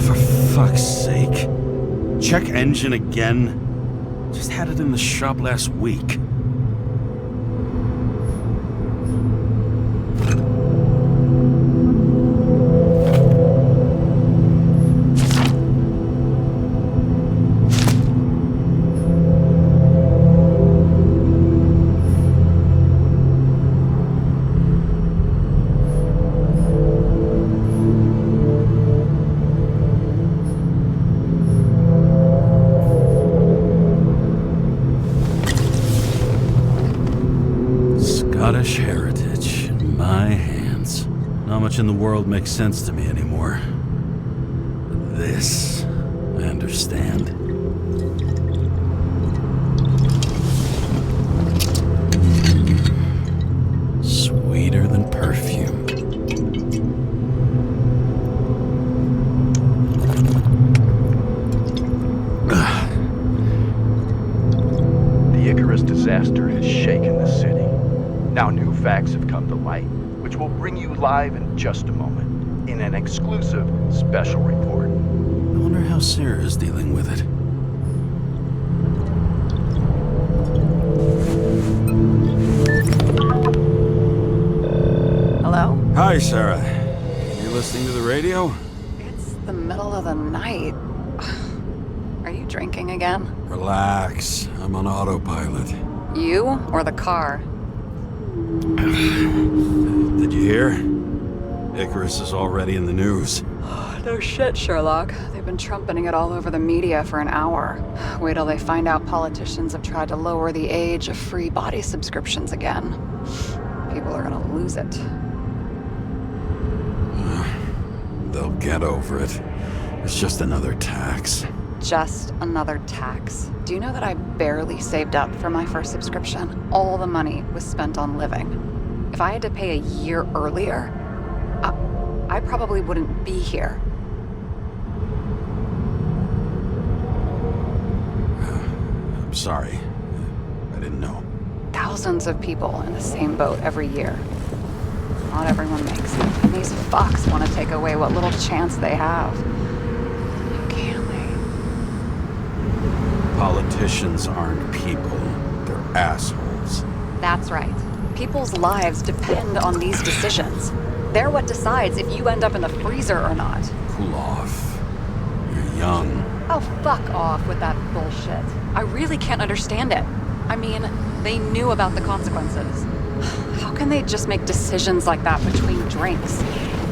For fuck's sake. Check engine again? Just had it in the shop last week. Scottish heritage in my hands. Not much in the world makes sense to me anymore. But this, I understand. Sweeter than perfume. The Icarus disaster has shaken the city. Now new facts have come to light, which will bring you live in just a moment, in an exclusive special report. I wonder how Sarah is dealing with it. Hello? Hi, Sarah. You listening to the radio? It's the middle of the night. Are you drinking again? Relax. I'm on autopilot. You or the car? Did you hear? Icarus is already in the news. No shit, Sherlock. They've been trumpeting it all over the media for an hour. Wait till they find out politicians have tried to lower the age of free body subscriptions again. People are gonna lose it. They'll get over it. It's just another tax. Just another tax. Do you know that I barely saved up for my first subscription? All the money was spent on living. If I had to pay a year earlier, I probably wouldn't be here. I'm sorry. I didn't know. Thousands of people in the same boat every year. Not everyone makes it. And these fucks want to take away what little chance they have. How can they? Politicians aren't people. They're assholes. That's right. People's lives depend on these decisions. They're what decides if you end up in the freezer or not. Cool off. You're young. Oh, fuck off with that bullshit. I really can't understand it. I mean, they knew about the consequences. How can they just make decisions like that between drinks?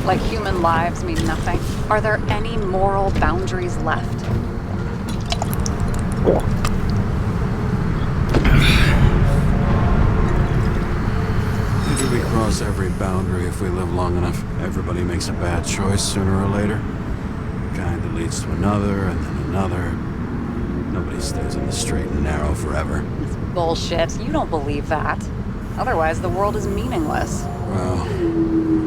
Like human lives mean nothing? Are there any moral boundaries left? Maybe we cross every boundary if we live long enough. Everybody makes a bad choice sooner or later. Kind that leads to another, and then another. Nobody stays on the straight and narrow forever. It's bullshit. You don't believe that. Otherwise, the world is meaningless. Well,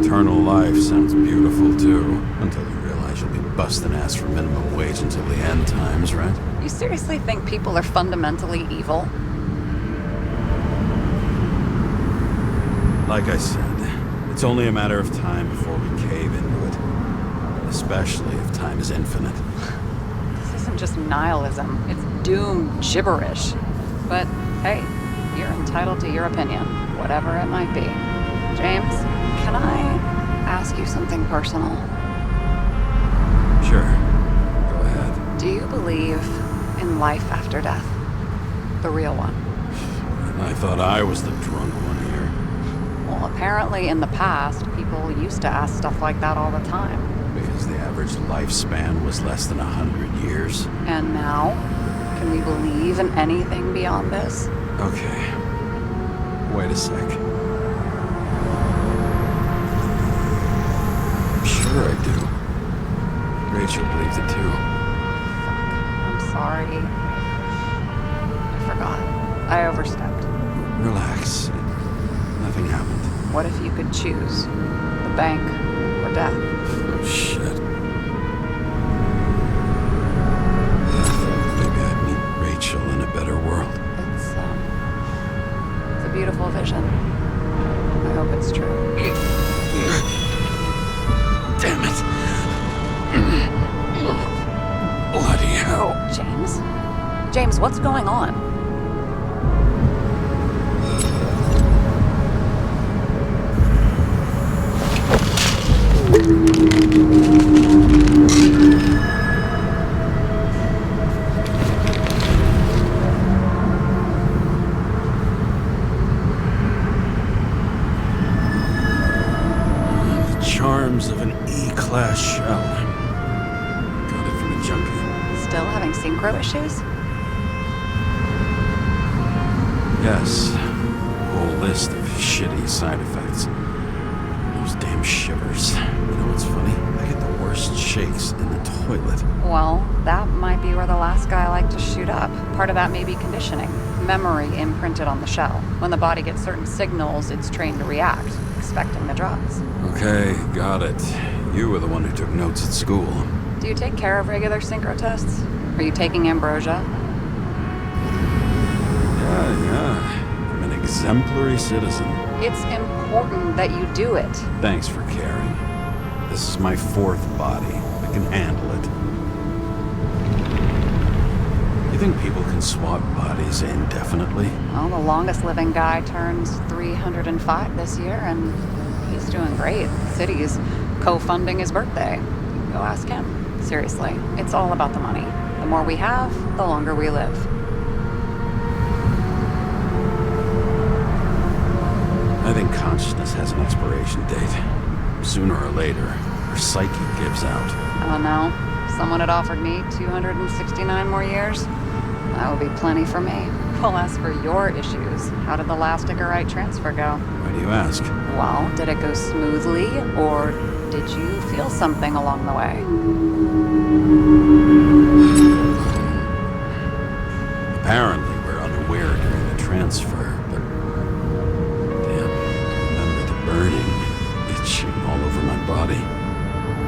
eternal life sounds beautiful too. Until you realize you'll be busting ass for minimum wage until the end times, right? You seriously think people are fundamentally evil? Like I said, it's only a matter of time before we cave into it. Especially if time is infinite. This isn't just nihilism. It's doom gibberish. But hey, you're entitled to your opinion, whatever it might be. James, can I ask you something personal? Sure. Go ahead. Do you believe in life after death? The real one? I thought I was the drunk one here. Well, apparently in the past, people used to ask stuff like that all the time. Because the average lifespan was less than 100 years. And now? Can we believe in anything beyond this? Okay. Wait a sec. I'm sure I do. Rachel believes it too. I'm sorry. I forgot. I overstepped. Relax. Nothing happened. What if you could choose? The bank or death? Oh, shit. I thought maybe I'd meet Rachel in a better world. It's a beautiful vision. I hope it's true. Damn it. James, what's going on? The charms of an E-class shell. Got it from a junkie. Still having synchro issues? Yes. Whole list of shitty side effects. Those damn shivers. You know what's funny? I get the worst shakes in the toilet. Well, that might be where the last guy liked to shoot up. Part of that may be conditioning. Memory imprinted on the shell. When the body gets certain signals, it's trained to react, expecting the drugs. Okay, got it. You were the one who took notes at school. Do you take care of regular synchro tests? Are you taking ambrosia? Yeah. I'm an exemplary citizen. It's important that you do it. Thanks for caring. This is my fourth body. I can handle it. You think people can swap bodies indefinitely? Well, the longest living guy turns 305 this year, and he's doing great. The city's co-funding his birthday. You can go ask him. Seriously, it's all about the money. The more we have, the longer we live. I think consciousness has an expiration date. Sooner or later, our psyche gives out. Oh no, someone had offered me 269 more years. That would be plenty for me. Well, as for your issues, how did the last Icarite transfer go? Why do you ask? Well, did it go smoothly, or did you feel something along the way? Apparently, we're unaware during the transfer, but... Damn, I remember the burning, itching all over my body.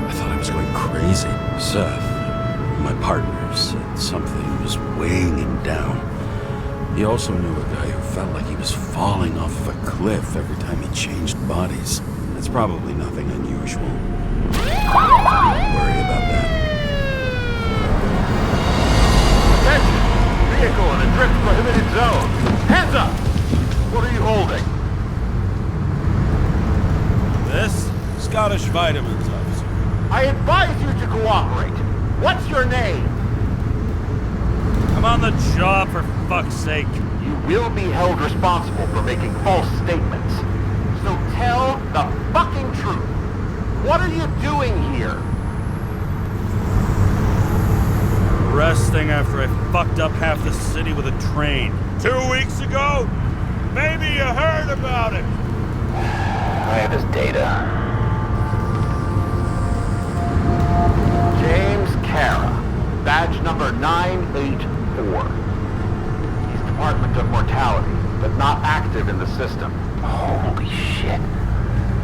I thought I was going crazy. Seth, my partner, said something was weighing him down. He also knew a guy who felt like he was falling off of a cliff every time he changed bodies. It's probably nothing unusual. Don't worry about that. Attention! Vehicle in a drift prohibited zone. Hands up! What are you holding? This? Scottish Vitamins, officer. I advise you to cooperate. What's your name? I'm on the job, for fuck's sake. You will be held responsible for making false statements. So tell the fucking truth. What are you doing here? Resting after I fucked up half the city with a train. 2 weeks ago? Maybe you heard about it. I have his data. James Kara, badge number 984. He's Department of Mortality, but not active in the system. Holy shit.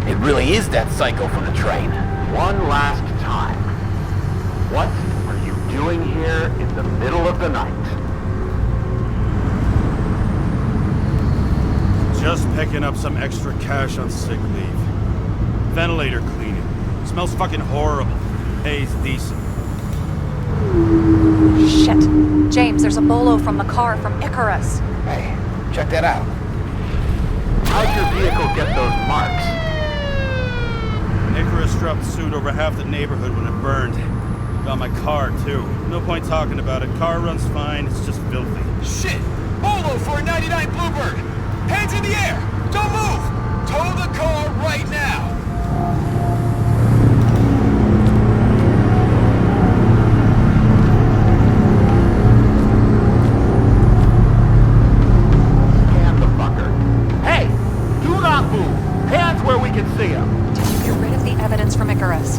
It really is that psycho from the train. One last time. What are you doing here in the middle of the night? Just picking up some extra cash on sick leave. Ventilator cleaning. Smells fucking horrible. Pays decent. Shit. James, there's a bolo from the car from Icarus. Hey, check that out. How'd your vehicle get those marks? Icarus dropped suit over half the neighborhood when it burned. Got my car, too. No point talking about it. Car runs fine, it's just filthy. Shit! Bolo for a 99 Bluebird! Hands in the air! Don't move! Tow the car right now! Scan the fucker. Hey! Do not move! Hands where we can see him! Did you get rid of the evidence from Icarus?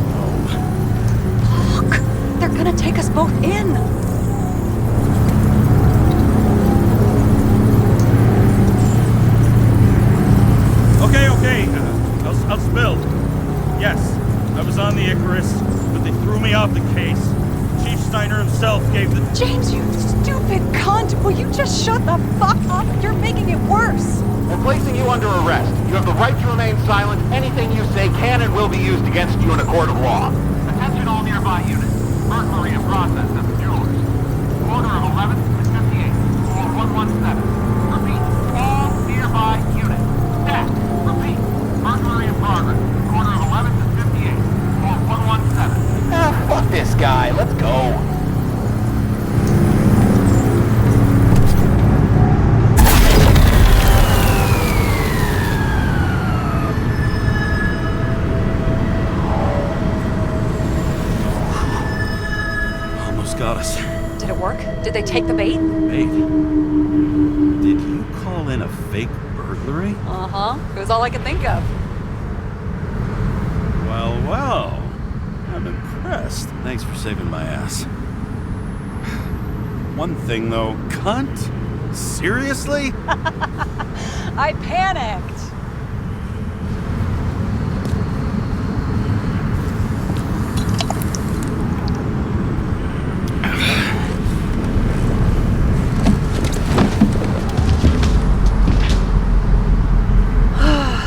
Look! They're gonna take us both in! Okay. I'll spill. Yes, I was on the Icarus, but they threw me off the case. Chief Steiner himself gave the... James, you stupid cunt! Will you just shut the fuck up? You're making it worse! We're placing you under arrest. You have the right to remain silent. Anything you say can and will be used against you in a court of law. Attention all nearby units. Burglary in process at the jewelers. Corner of 11th and 15th guy. Let's go. Almost got us. Did it work? Did they take the bait? Wait. Did you call in a fake burglary? Uh-huh. It was all I could think of. Well, well. I'm impressed. Thanks for saving my ass. One thing, though. Cunt? Seriously? I panicked.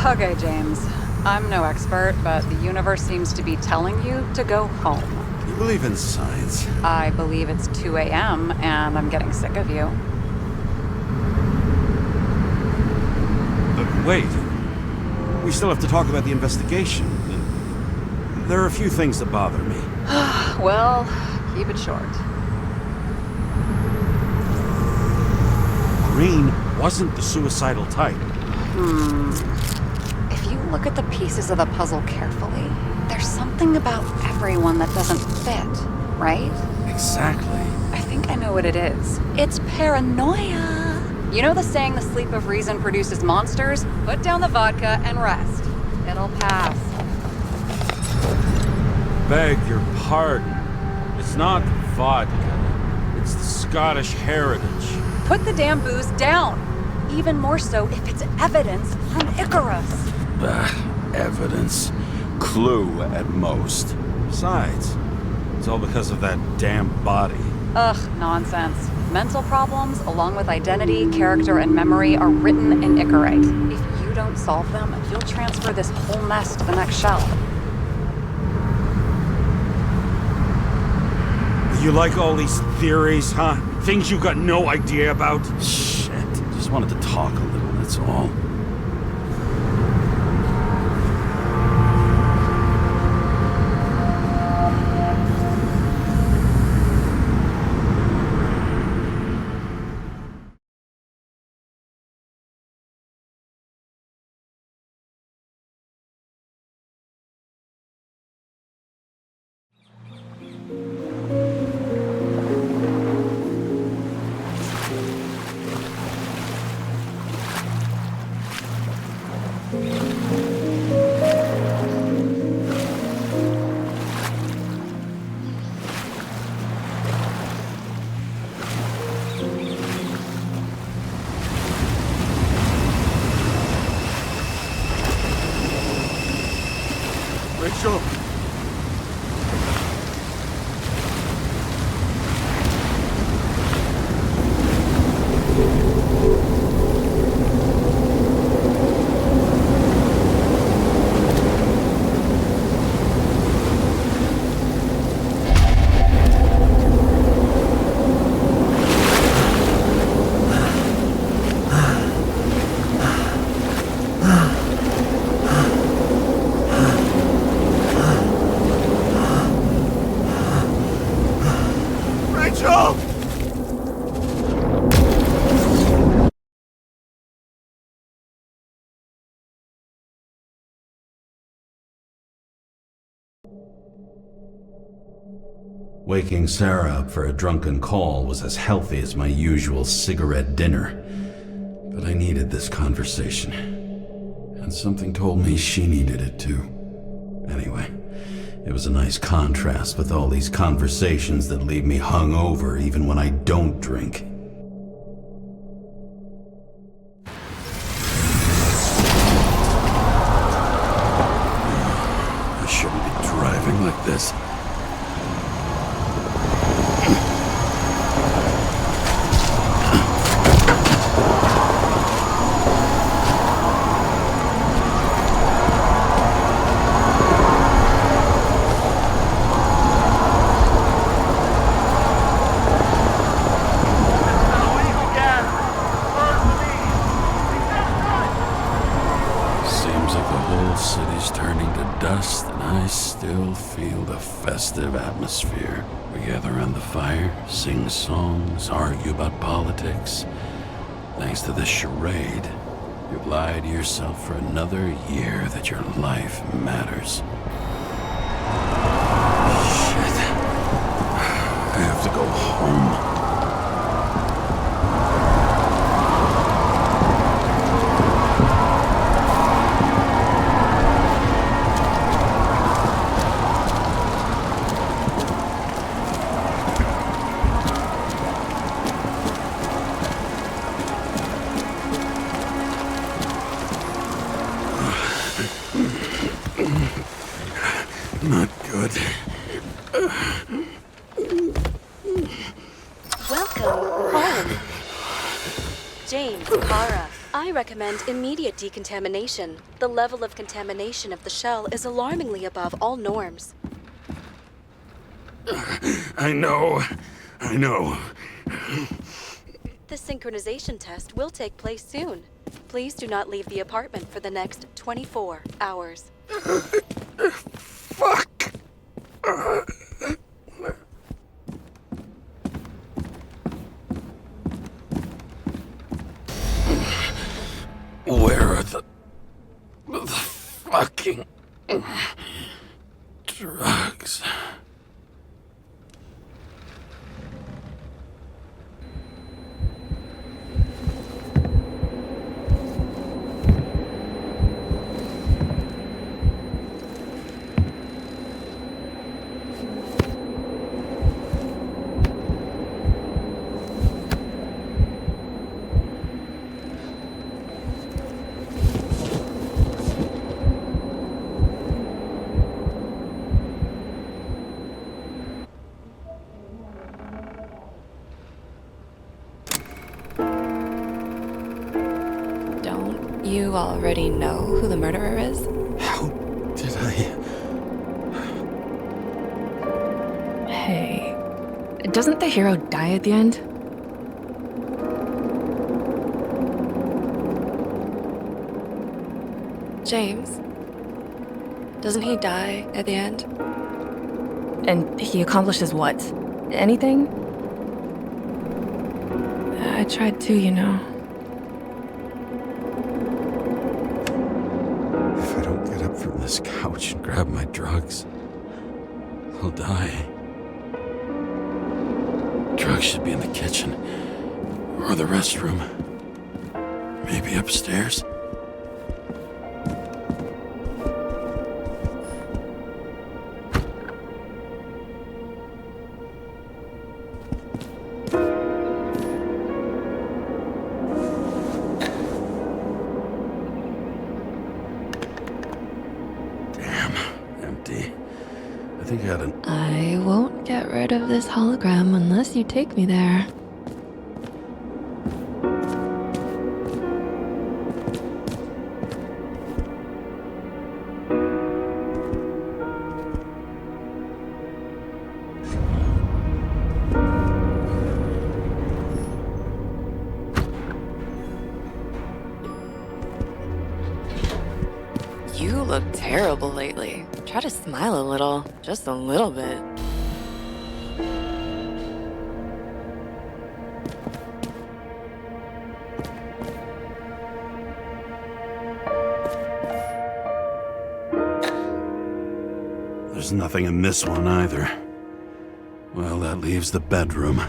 Okay, James. I'm no expert, but the universe seems to be telling you to go home. You believe in science? I believe it's 2 a.m. and I'm getting sick of you. But wait. We still have to talk about the investigation. There are a few things that bother me. Well, keep it short. Green wasn't the suicidal type. If you look at the pieces of the puzzle carefully, there's something about everyone that doesn't fit, right? Exactly. I think I know what it is. It's paranoia. You know the saying, the sleep of reason produces monsters? Put down the vodka and rest. It'll pass. Beg your pardon. It's not vodka. It's the Scottish heritage. Put the damn booze down. Even more so if it's evidence from Icarus. Evidence. Clue at most. Besides, it's all because of that damn body. Ugh, nonsense. Mental problems, along with identity, character, and memory, are written in Icarite. If you don't solve them, you'll transfer this whole mess to the next shelf. You like all these theories, huh? Things you got no idea about? Shit. Just wanted to talk a little, that's all. Rachel! Rachel! Waking Sarah up for a drunken call was as healthy as my usual cigarette dinner. But I needed this conversation. And something told me she needed it too. Anyway, it was a nice contrast with all these conversations that leave me hungover even when I don't drink. I shouldn't be driving like this. Seems like the whole city's turning to dust, and I still feel the festive atmosphere. We gather around the fire, sing songs, argue about politics. Thanks to this charade, you've lied to yourself for another year that your life matters. Shit. I have to go home. Not good. Welcome home. James, Kara, I recommend immediate decontamination. The level of contamination of the shell is alarmingly above all norms. I know. The synchronization test will take place soon. Please do not leave the apartment for the next 24 hours. Fuck! Where are the fucking drugs? You already know who the murderer is? How did I... Hey, doesn't the hero die at the end? James, doesn't he die at the end? And he accomplishes what? Anything? I tried to, you know. If I don't get up from this couch and grab my drugs, I'll die. Drugs should be in the kitchen. Or the restroom. Maybe upstairs. I think I had an... I won't get rid of this hologram unless you take me there. You look terrible lately. Try to smile a little, just a little bit. There's nothing in this one either. Well, that leaves the bedroom.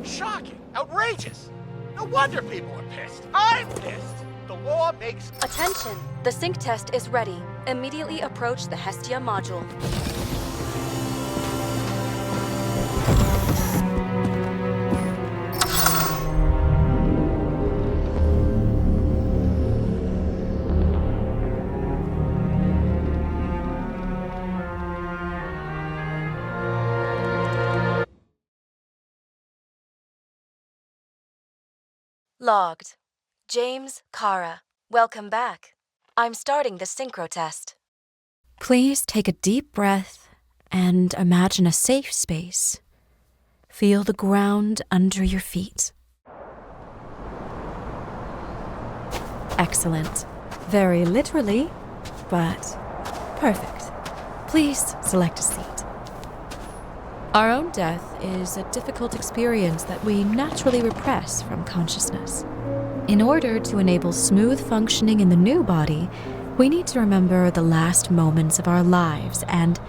Shocking! Outrageous! No wonder people are pissed. I'm pissed! The law makes... Attention! The sync test is ready. Immediately approach the Hestia module. Logged. James, Kara, welcome back. I'm starting the synchro test. Please take a deep breath and imagine a safe space. Feel the ground under your feet. Excellent. Very literally, but perfect. Please select a seat. Our own death is a difficult experience that we naturally repress from consciousness. In order to enable smooth functioning in the new body, we need to remember the last moments of our lives and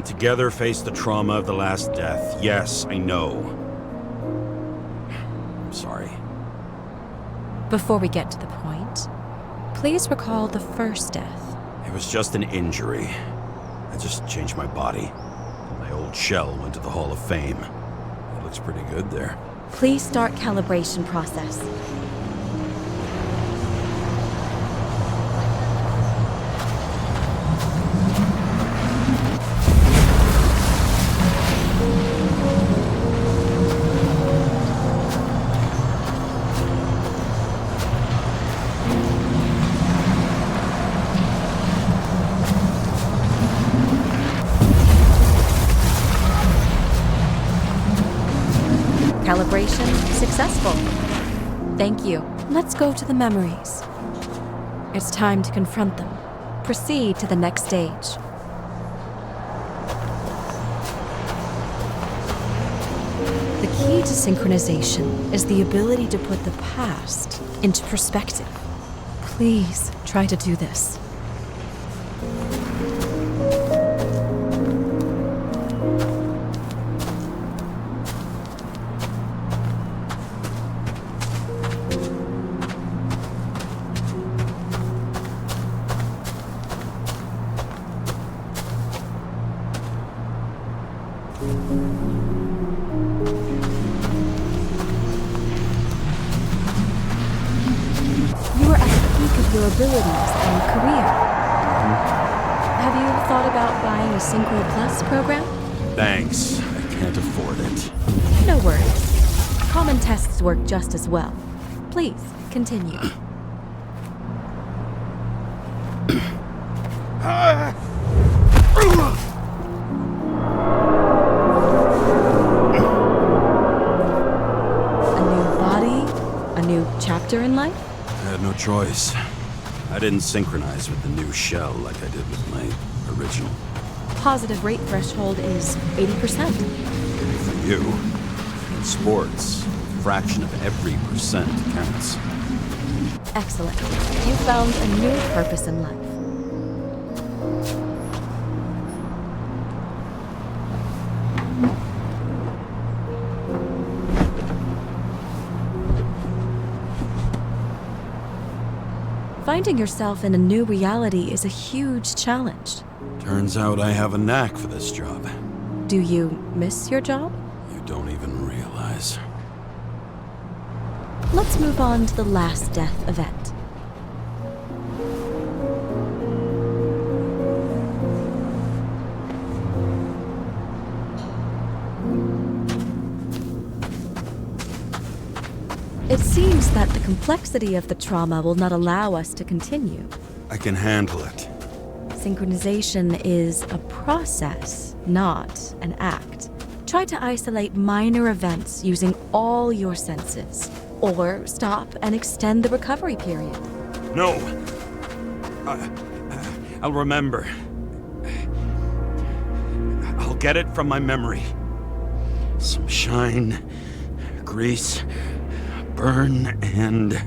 together face the trauma of the last death. Yes, I know. I'm sorry. Before we get to the point, please recall the first death. It was just an injury. I just changed my body. My old shell went to the Hall of Fame. It looks pretty good there. Please start calibration process. Calibration successful. Thank you. Let's go to the memories. It's time to confront them. Proceed to the next stage. The key to synchronization is the ability to put the past into perspective. Please try to do this. You are at the peak of your abilities and career. Have you thought about buying a Synchro Plus program? Thanks. I can't afford it. No worries. Common tests work just as well. Please, continue. A new body? A new chapter in life? I had no choice. I didn't synchronize with the new shell like I did with my original. Positive rate threshold is 80%. For you, in sports, a fraction of every percent counts. Excellent. You found a new purpose in life. Finding yourself in a new reality is a huge challenge. Turns out I have a knack for this job. Do you miss your job? You don't even realize. Let's move on to the last death event. It seems that the complexity of the trauma will not allow us to continue. I can handle it. Synchronization is a process, not an act. Try to isolate minor events using all your senses, or stop and extend the recovery period. No! I'll remember. I'll get it from my memory. Some shine, grease, burn, and...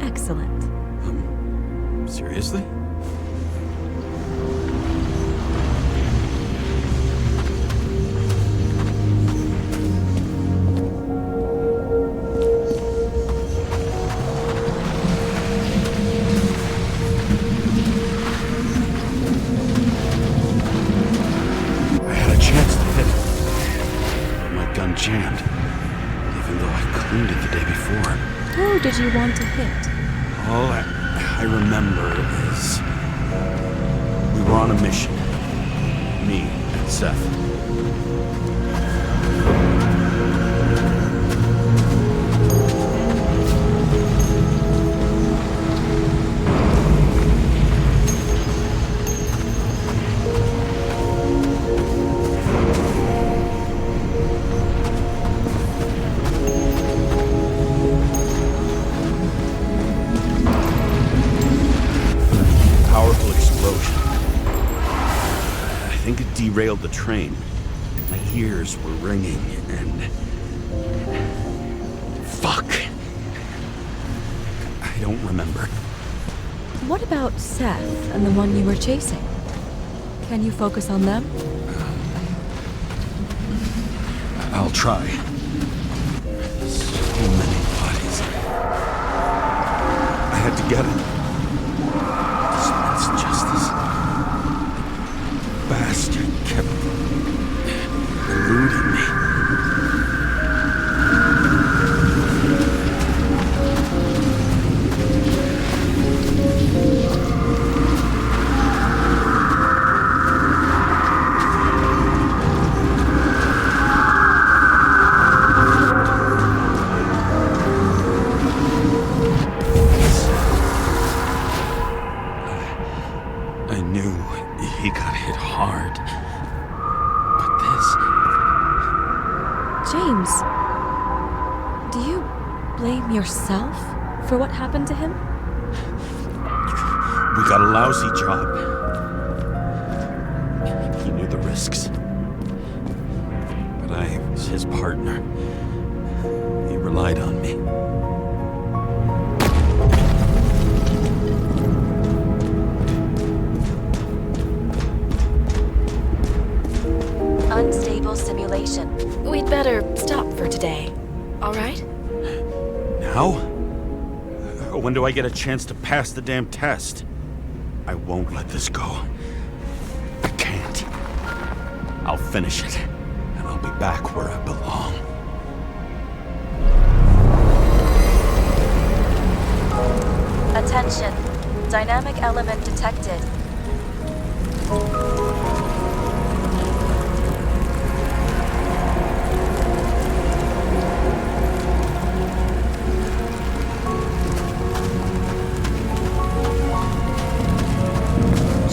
Excellent. Seriously? I had a chance to hit it, but my gun jammed, even though I cleaned it the day before. Who did you want to hit? All I remember is we were on a mission. Me and Seth. explosion. I think it derailed the train. My ears were ringing, and... Fuck! I don't remember. What about Seth and the one you were chasing? Can you focus on them? I'll try. So many bodies. I had to get it. Dispense justice. Bastard kept eluding me. I knew he got hit hard. But this... James, do you blame yourself for what happened to him? We got a lousy job. He knew the risks. But I was his partner. He relied on me. Unstable simulation. We'd better stop for today. All right? Now? When do I get a chance to pass the damn test? I won't let this go. I can't. I'll finish it, and I'll be back where I belong. Attention. Dynamic element detected.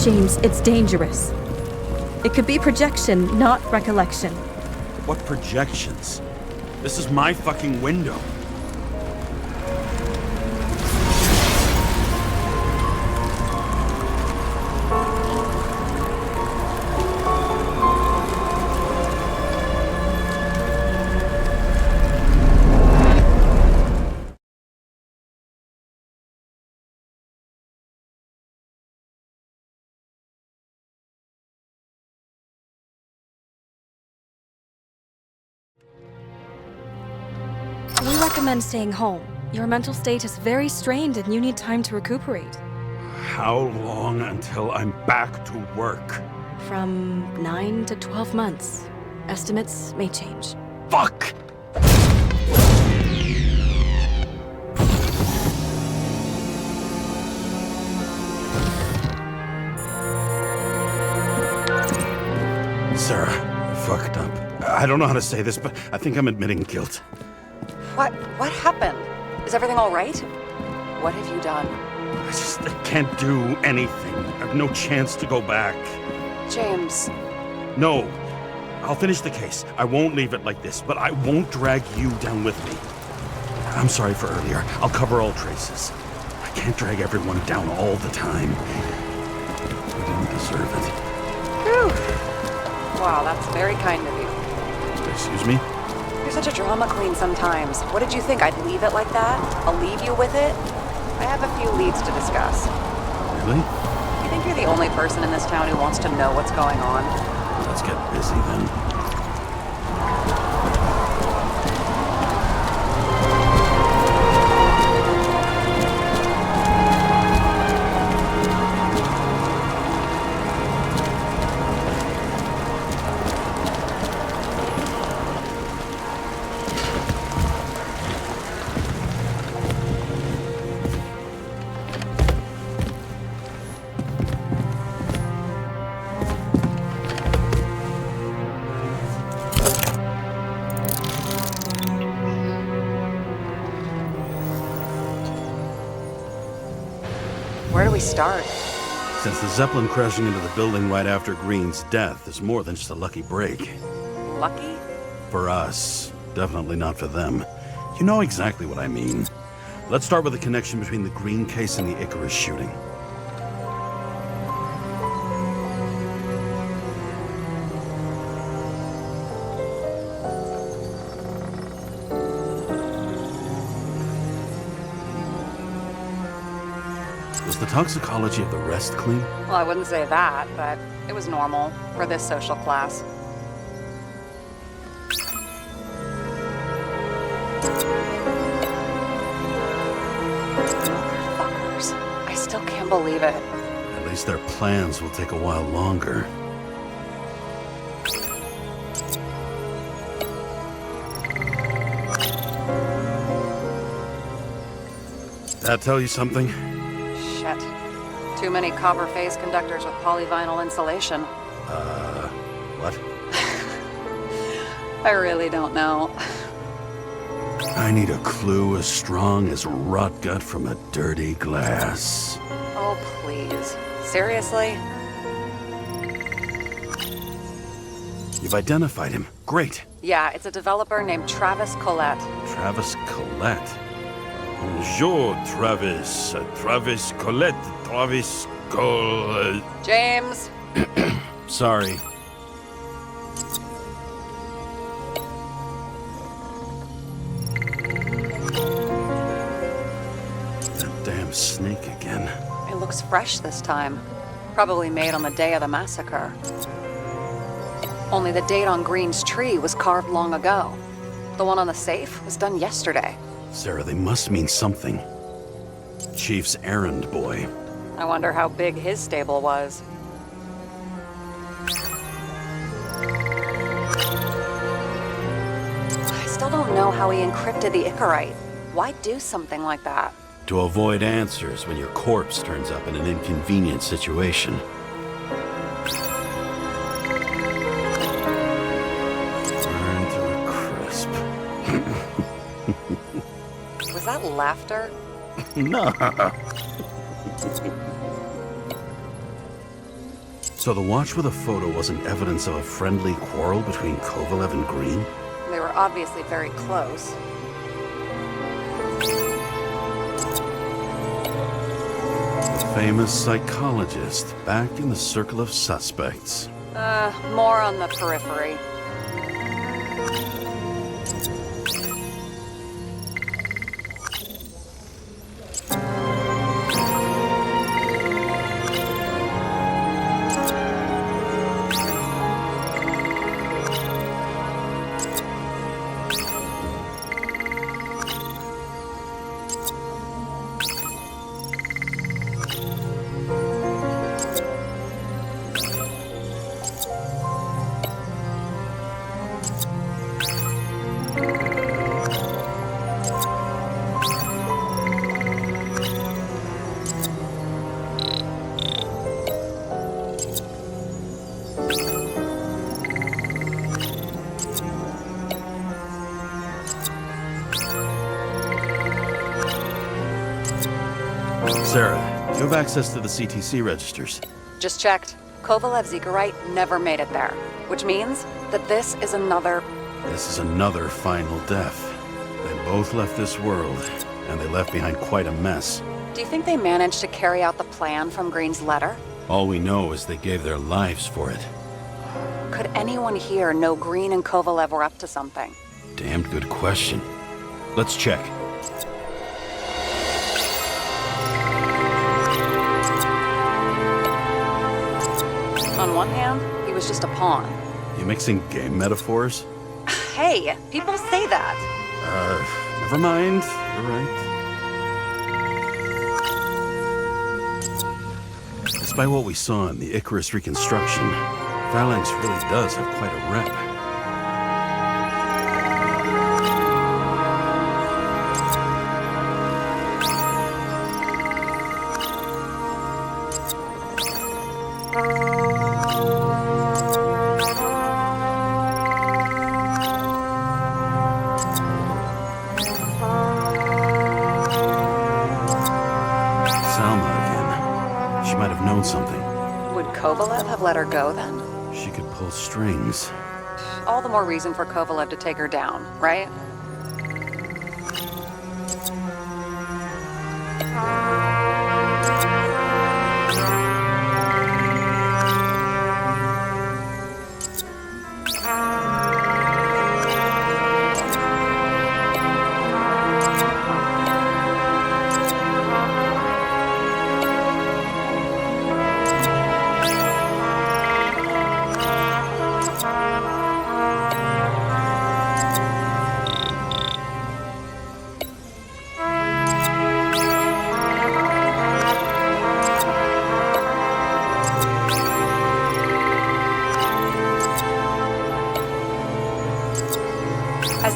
James, it's dangerous. It could be projection, not recollection. What projections? This is my fucking window. We recommend staying home. Your mental state is very strained and you need time to recuperate. How long until I'm back to work? From 9 to 12 months. Estimates may change. Fuck! Sarah, I fucked up. I don't know how to say this, but I think I'm admitting guilt. What happened? Is everything all right? What have you done? I can't do anything. I have no chance to go back. James. No. I'll finish the case. I won't leave it like this, but I won't drag you down with me. I'm sorry for earlier. I'll cover all traces. I can't drag everyone down all the time. I didn't deserve it. Whew. Wow, that's very kind of you. Excuse me? You're such a drama queen sometimes. What did you think? I'd leave it like that? I'll leave you with it? I have a few leads to discuss. Really? You think you're the only person in this town who wants to know what's going on? Let's get busy then. Where do we start? Since the Zeppelin crashing into the building right after Green's death is more than just a lucky break. Lucky? For us. Definitely not for them. You know exactly what I mean. Let's start with the connection between the Green case and the Icarus shooting. Was the toxicology of the rest clean? Well, I wouldn't say that, but it was normal for this social class. Motherfuckers. I still can't believe it. At least their plans will take a while longer. That tell you something? Shit. Too many copper phase conductors with polyvinyl insulation. What? I really don't know. I need a clue as strong as rot gut from a dirty glass. Oh, please. Seriously? You've identified him. Great. Yeah, it's a developer named Travis Collette. Travis Collette. Bonjour, Travis. Travis Collette. Travis Col... James! Sorry. That damn snake again. It looks fresh this time. Probably made on the day of the massacre. Only the date on Green's tree was carved long ago. The one on the safe was done yesterday. Sarah, they must mean something. Chief's errand boy. I wonder how big his stable was. I still don't know how he encrypted the Icarite. Why do something like that? To avoid answers when your corpse turns up in an inconvenient situation. Burn to a crisp. Was that laughter? No. So the watch with a photo wasn't evidence of a friendly quarrel between Kovalev and Green? They were obviously very close. The famous psychologist back in the circle of suspects. More on the periphery. Sarah, you have access to the CTC registers. Just checked. Kovalev's Icarite never made it there, which means that this is another... This is another final death. They both left this world, and they left behind quite a mess. Do you think they managed to carry out the plan from Green's letter? All we know is they gave their lives for it. Could anyone here know Green and Kovalev were up to something? Damned good question. Let's check. On one hand, he was just a pawn. You mixing game metaphors? Hey, people say that. Never mind. You're right. Despite what we saw in the Icarus reconstruction, Phalanx really does have quite a rep. Something. Would Kovalev have let her go then? She could pull strings. All the more reason for Kovalev to take her down, right?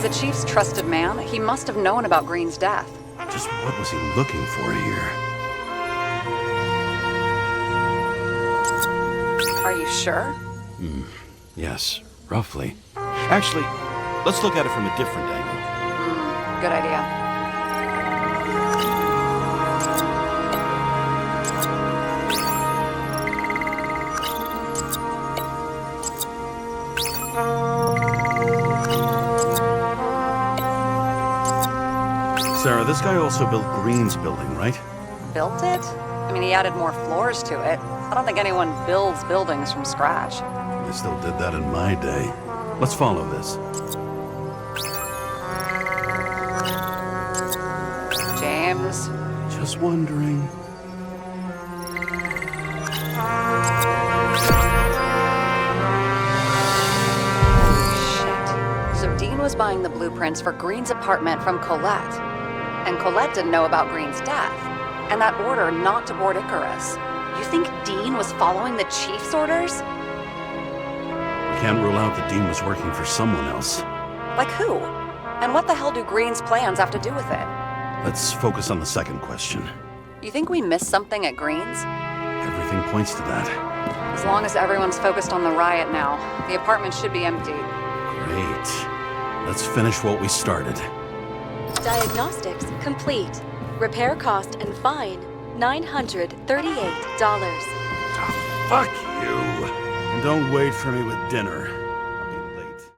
As the chief's trusted man, he must have known about Green's death. Just what was he looking for here? Are you sure? Yes, roughly. Actually, let's look at it from a different angle. Good idea. Sarah, this guy also built Green's building, right? Built it? I mean, he added more floors to it. I don't think anyone builds buildings from scratch. They still did that in my day. Let's follow this. James. Just wondering. Shit. So Dean was buying the blueprints for Green's apartment from Colette. And Colette didn't know about Green's death. And that order not to board Icarus. You think Dean was following the chief's orders? We can't rule out that Dean was working for someone else. Like who? And what the hell do Green's plans have to do with it? Let's focus on the second question. You think we missed something at Green's? Everything points to that. As long as everyone's focused on the riot now, the apartment should be empty. Great. Let's finish what we started. Diagnostics complete. Repair cost and fine $938. Fuck you! And don't wait for me with dinner.